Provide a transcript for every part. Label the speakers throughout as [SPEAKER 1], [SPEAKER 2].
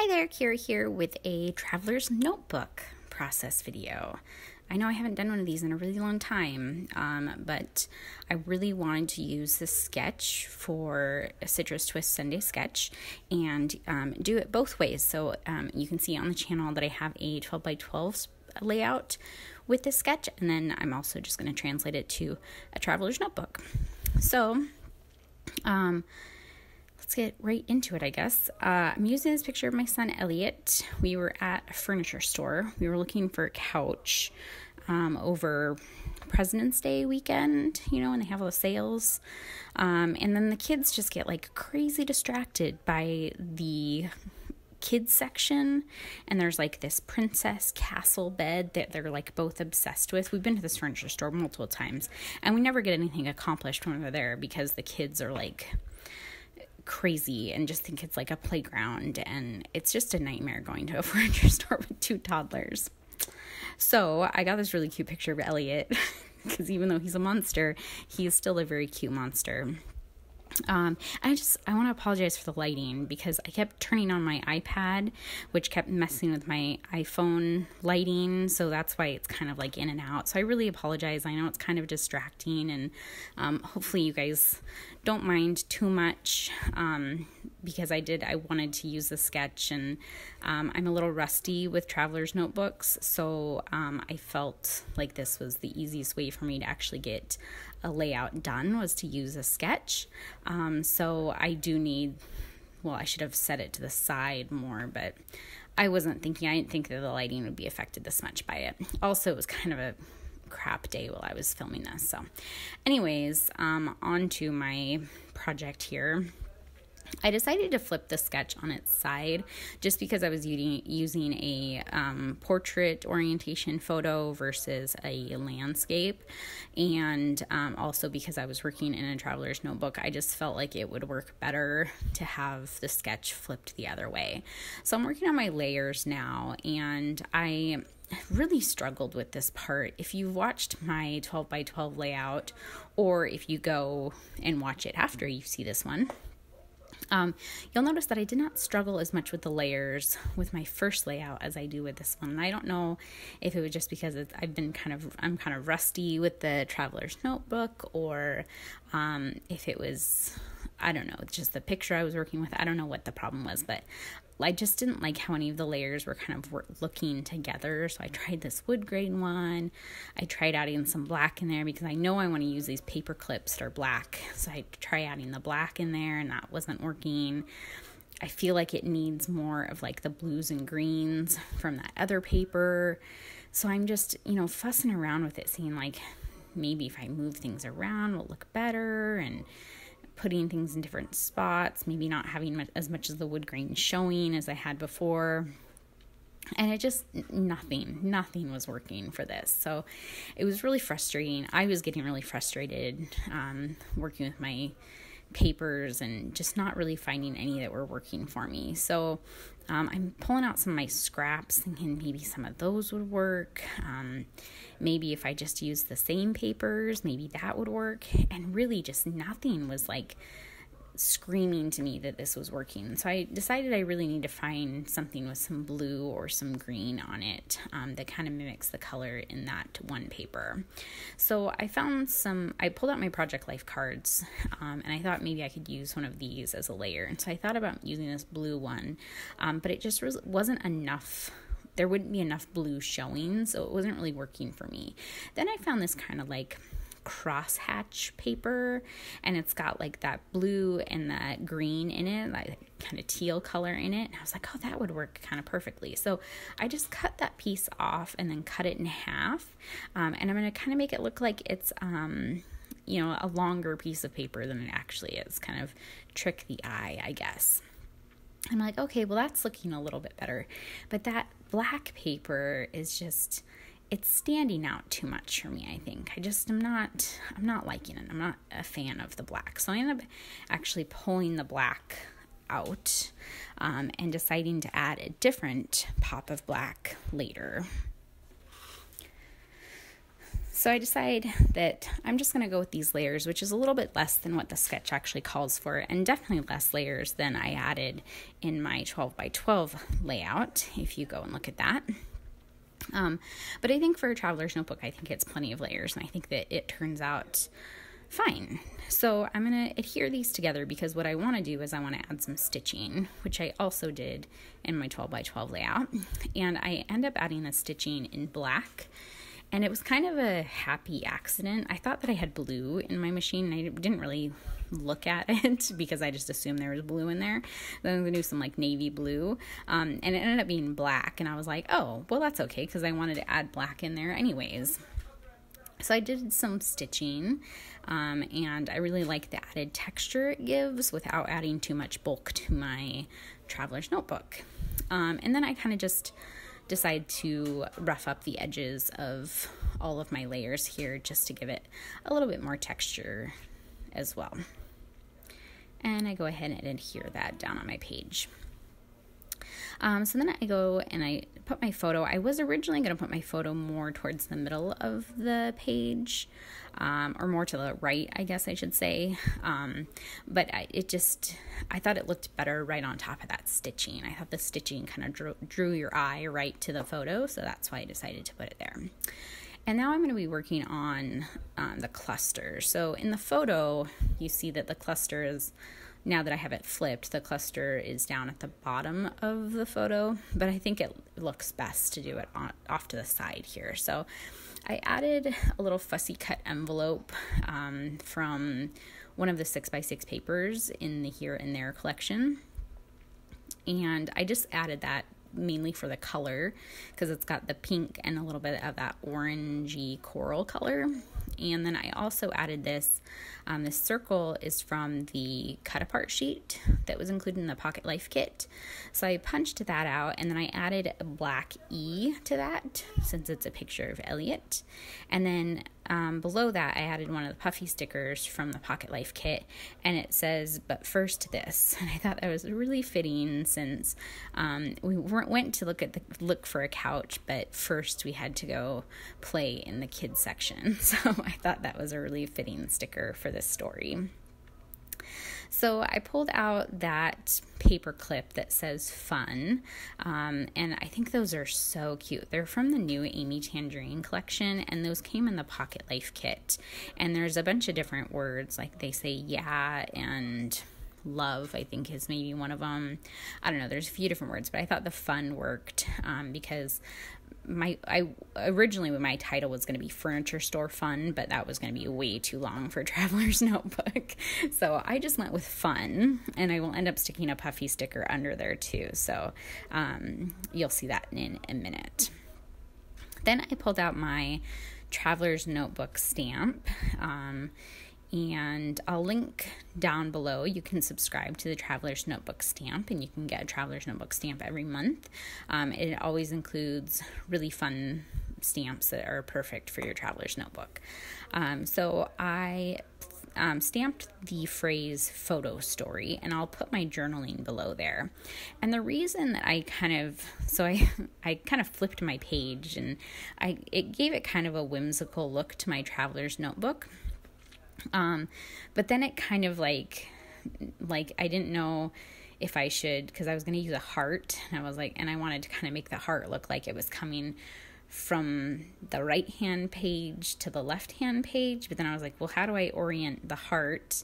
[SPEAKER 1] Hi there, Kira here with a Traveler's Notebook process video. I know I haven't done one of these in a really long time, but I really wanted to use this sketch for a Citrus Twist Sunday sketch and do it both ways. So you can see on the channel that I have a 12 by 12 layout with this sketch, and then I'm also just going to translate it to a Traveler's Notebook. So let's get right into it, I guess. I'm using this picture of my son, Elliot. We were at a furniture store. We were looking for a couch over President's Day weekend, when they have all the sales. And then the kids just get like crazy distracted by the kids section, and there's like this princess castle bed that they're like both obsessed with. We've been to this furniture store multiple times, and we never get anything accomplished when we're there because the kids are like crazy and just think it's like a playground, and it's just a nightmare going to a furniture store with two toddlers. So I got this really cute picture of Elliot because even though he's a monster, he is still a very cute monster. I want to apologize for the lighting because I kept turning on my iPad, which kept messing with my iPhone lighting. So that's why it's kind of like in and out. So I really apologize. I know it's kind of distracting, and hopefully you guys don't mind too much, because I wanted to use the sketch, and I'm a little rusty with Traveler's Notebooks. So I felt like this was the easiest way for me to actually get a layout done, was to use a sketch. So I should have set it to the side more, but I didn't think that the lighting would be affected this much by it. Also, it was kind of a crap day while I was filming this. So anyways, on to my project here. I decided to flip the sketch on its side just because I was using a portrait orientation photo versus a landscape, and also because I was working in a Traveler's Notebook, I just felt like it would work better to have the sketch flipped the other way. So I'm working on my layers now, and I really struggled with this part. If you've watched my 12 by 12 layout, or if you go and watch it after you see this one, you'll notice that I did not struggle as much with the layers with my first layout as I do with this one. And I don't know if it was just because I'm kind of rusty with the Traveler's Notebook, or if it was, I don't know, just the picture I was working with. I don't know what the problem was, but I just didn't like how any of the layers were kind of looking together. So I tried this wood grain one. I tried adding some black in there because I know I want to use these paper clips that are black. So I tried adding the black in there, and that wasn't working. I feel like it needs more of like the blues and greens from that other paper. So I'm just, fussing around with it, seeing like maybe if I move things around will look better, and putting things in different spots, maybe not having as much as the wood grain showing as I had before. And it just, nothing was working for this. So it was really frustrating. I was getting really frustrated working with my papers and just not really finding any that were working for me. So I'm pulling out some of my scraps, thinking maybe some of those would work. Maybe if I just use the same papers, maybe that would work. And really just nothing was like screaming to me that this was working. So I decided I really need to find something with some blue or some green on it that kind of mimics the color in that one paper. So I pulled out my Project Life cards, and I thought maybe I could use one of these as a layer. And so I thought about using this blue one, but it just wasn't enough. There wouldn't be enough blue showing, so it wasn't really working for me. Then I found this kind of like crosshatch paper, and it's got like that blue and that green in it, like kind of teal color in it, and I was like, oh, that would work kind of perfectly. So I just cut that piece off and then cut it in half, and I'm going to kind of make it look like it's a longer piece of paper than it actually is, kind of trick the eye, I guess. I'm like, okay, well, that's looking a little bit better, but that black paper is just, it's standing out too much for me, I think. I'm not liking it. I'm not a fan of the black. So I ended up actually pulling the black out, and deciding to add a different pop of black later. So I decide that I'm just going to go with these layers, which is a little bit less than what the sketch actually calls for, and definitely less layers than I added in my 12 by 12 layout, if you go and look at that. But I think for a traveler's notebook, I think it's plenty of layers, and I think that it turns out fine. So I'm going to adhere these together because what I want to do is I want to add some stitching, which I also did in my 12 by 12 layout. And I end up adding the stitching in black. And it was kind of a happy accident. I thought that I had blue in my machine, and I didn't really look at it because I just assumed there was blue in there. Then I'm going to do some like navy blue, and it ended up being black. And I was like, oh, well, that's okay because I wanted to add black in there anyways. So I did some stitching, and I really like the added texture it gives without adding too much bulk to my traveler's notebook. And then I kind of just decide to rough up the edges of all of my layers here just to give it a little bit more texture as well. And I go ahead and adhere that down on my page. So then I go and I put my photo. I was originally going to put my photo more towards the middle of the page, or more to the right, I guess I should say. But I thought it looked better right on top of that stitching. I thought the stitching kind of drew your eye right to the photo, so that's why I decided to put it there. And now I'm going to be working on the cluster. So in the photo, you see that the cluster is, now that I have it flipped, the cluster is down at the bottom of the photo, but I think it looks best to do it off to the side here. So I added a little fussy cut envelope from one of the 6x6 papers in the Here and There collection. And I just added that mainly for the color because it's got the pink and a little bit of that orangey coral color. And then I also added this. This circle is from the cut apart sheet that was included in the Pocket Life kit. So I punched that out, and then I added a black E to that since it's a picture of Elliot. And then below that, I added one of the puffy stickers from the Pocket Life kit, and it says, "But first this." And I thought that was really fitting since we went to look for a couch, but first we had to go play in the kids section. So I thought that was a really fitting sticker for this story. So I pulled out that paper clip that says fun, and I think those are so cute. They're from the new Amy Tangerine collection, and those came in the Pocket Life kit. And there's a bunch of different words, like they say yeah and love, I think is maybe one of them. I don't know, there's a few different words, but I thought the fun worked because originally my title was going to be Furniture Store Fun, but that was going to be way too long for Traveler's Notebook. So I just went with fun, and I will end up sticking a puffy sticker under there too. So you'll see that in a minute. Then I pulled out my Traveler's Notebook stamp, and I'll link down below. You can subscribe to the Traveler's Notebook stamp, and you can get a Traveler's Notebook stamp every month. It always includes really fun stamps that are perfect for your Traveler's Notebook. So I stamped the phrase photo story, and I'll put my journaling below there. And the reason that I kind of flipped my page, and it gave it kind of a whimsical look to my Traveler's Notebook. But then it kind of like I didn't know if I should, because I was going to use a heart, and I wanted to kind of make the heart look like it was coming from the right hand page to the left hand page. But then I was like, well, how do I orient the heart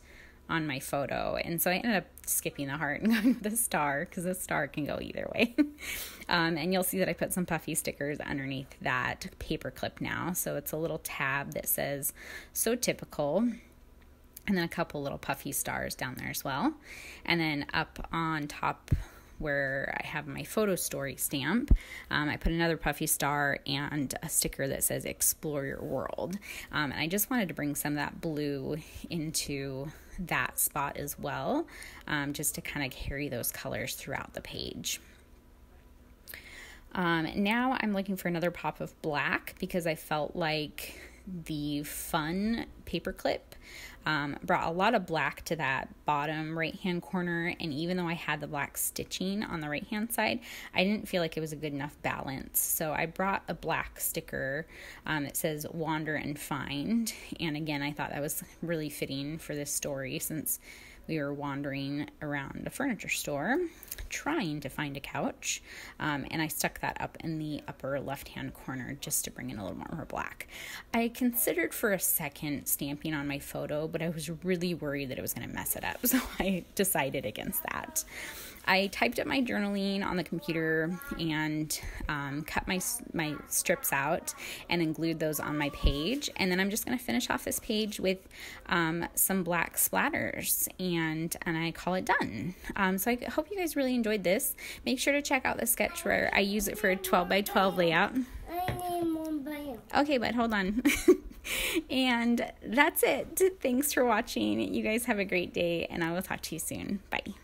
[SPEAKER 1] on my photo? And so I ended up skipping the heart and going with a star, because a star can go either way. And you'll see that I put some puffy stickers underneath that paper clip now. So it's a little tab that says "So Typical," and then a couple little puffy stars down there as well. And then up on top where I have my photo story stamp, I put another puffy star and a sticker that says "Explore Your World." And I just wanted to bring some of that blue into that spot as well, just to kind of carry those colors throughout the page. Now I'm looking for another pop of black, because I felt like the fun paper clip Brought a lot of black to that bottom right-hand corner, and even though I had the black stitching on the right-hand side, I didn't feel like it was a good enough balance. So I brought a black sticker that says Wander and Find, and again, I thought that was really fitting for this story since we were wandering around a furniture store trying to find a couch, and I stuck that up in the upper left-hand corner just to bring in a little more black. I considered for a second stamping on my photo, but I was really worried that it was going to mess it up, so I decided against that. I typed up my journaling on the computer and cut my strips out and then glued those on my page. And then I'm just going to finish off this page with some black splatters, and I call it done. So I hope you guys really enjoyed this. Make sure to check out the sketch where I use it for a 12 by 12 layout.
[SPEAKER 2] I need more bio.
[SPEAKER 1] Okay, but hold on. And that's it. Thanks for watching. You guys have a great day, and I will talk to you soon. Bye.